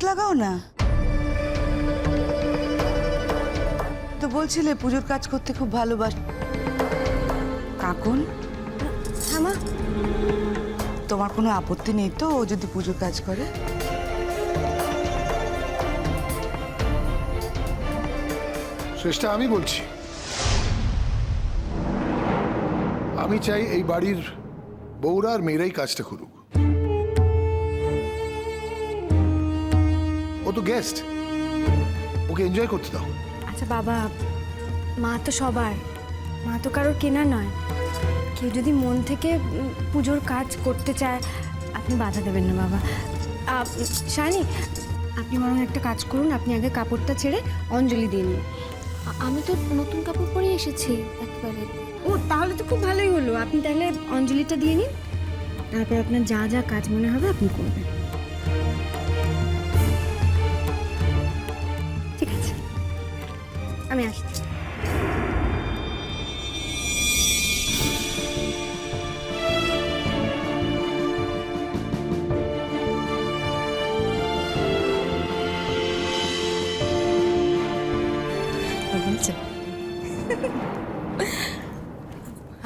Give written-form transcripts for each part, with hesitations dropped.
লাগাও না। তো বলছিলে পুজোর কাজ করতে খুব ভালোবাস। কাকুন, হ্যাঁ মা। তোমার কোনো আপত্তি নেই তো ও যদি পুজোর কাজ করে? শ্রেষ্ঠা, আমি বলছি, আমি চাই এই বাড়ির বউরা আর মেয়েরাই কাজটা করুক। ও তো গেস্ট, ওকে এনজয় করতে দাও। আচ্ছা বাবা, মা তো সবার, মা তো কারোর কেনা নয়। কেউ যদি মন থেকে পুজোর কাজ করতে চায় আপনি বাধা দেবেন না বাবা। শানি, আপনি বরং একটা কাজ করুন, আপনি আগে কাপড়টা ছেড়ে অঞ্জলি দিন। আমি তো নতুন কাপড় পরে এসেছি একবারে। ও তাহলে তো খুব ভালোই হলো। আপনি তাহলে অঞ্জলিটা দিয়ে নিন, তারপর আপনার যা যা কাজ মনে হবে আপনি করবেন। ঠিক আছে, আমি আসছি।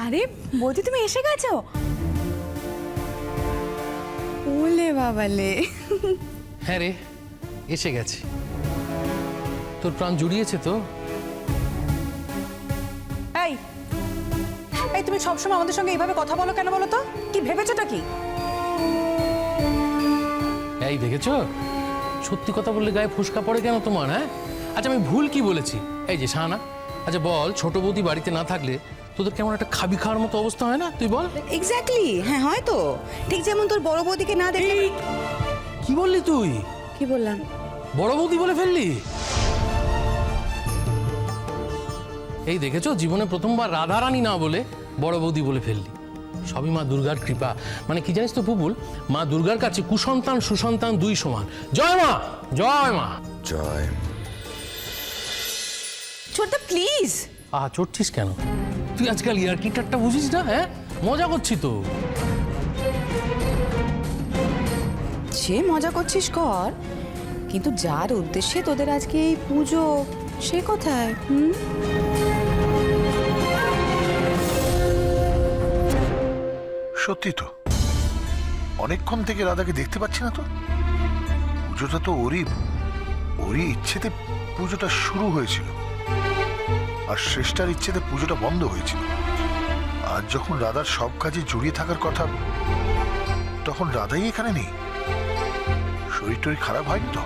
আরে বৌদি, তুমি এসে গেছো? ওলে বাবালে, হ্যাঁ রে, এসে গেছে। তোর প্রাণ জুড়িয়েছে তো? এই এই তুমি সবসময় আমাদের সঙ্গে এইভাবে কথা বলো কেন বলো তো? কি ভেবেছোটা কি? এই দেখেছো, সত্যি কথা বললে গায়ে ফোসকা পড়ে কেন তোমার? হ্যাঁ, আচ্ছা আমি ভুল কি বলেছি? এই যে শাহানা, আচ্ছা বল, ছোট বৌদি বাড়িতে না থাকলে তোদের কেমন একটা খাবি খাওয়ার মতো অবস্থা হয় না? তুই বল। এক্স্যাক্টলি, হ্যাঁ হয় তো। ঠিক যেমন তোর বড় বৌদিকে না দেখলে। কি বললি তুই? কি বললাম? বড় বৌদি বলে ফেললি? এই দেখেছো, জীবনে প্রথমবার রাধারানী না বলে বড় বৌদি বলে ফেললি। সবই মা দুর্গার কৃপা। মানে কি জানিস তো পুপুল, মা দুর্গার কাছে কুসন্তান সুসন্তান দুই সমান। জয় মা, জয় মা। জয়। ছোটদা প্লিজ। আহা, চড়ছিস কেন তুই? আজকাল ইয়ার্কি ঠাট্টা বুঝিস না? হ্যাঁ, মজা করছি তো। সে মজা করছিস কর, কিন্তু যার উদ্দেশ্যে তোদের আজকে এই পুজো সে কোথায়? সত্যি তো, অনেকক্ষণ থেকে রাধাকে দেখতে পাচ্ছি না তো। পুজোটা তো ওরই ইচ্ছেতে পুজোটা শুরু হয়েছিল, আর শ্রেষ্ঠার ইচ্ছেতে পুজোটা বন্ধ হয়েছিল। আর যখন রাধার সব কাজে জড়িয়ে থাকার কথা, তখন রাধাই এখানে নেই। শরীর টরীর খারাপ হয়নি তো?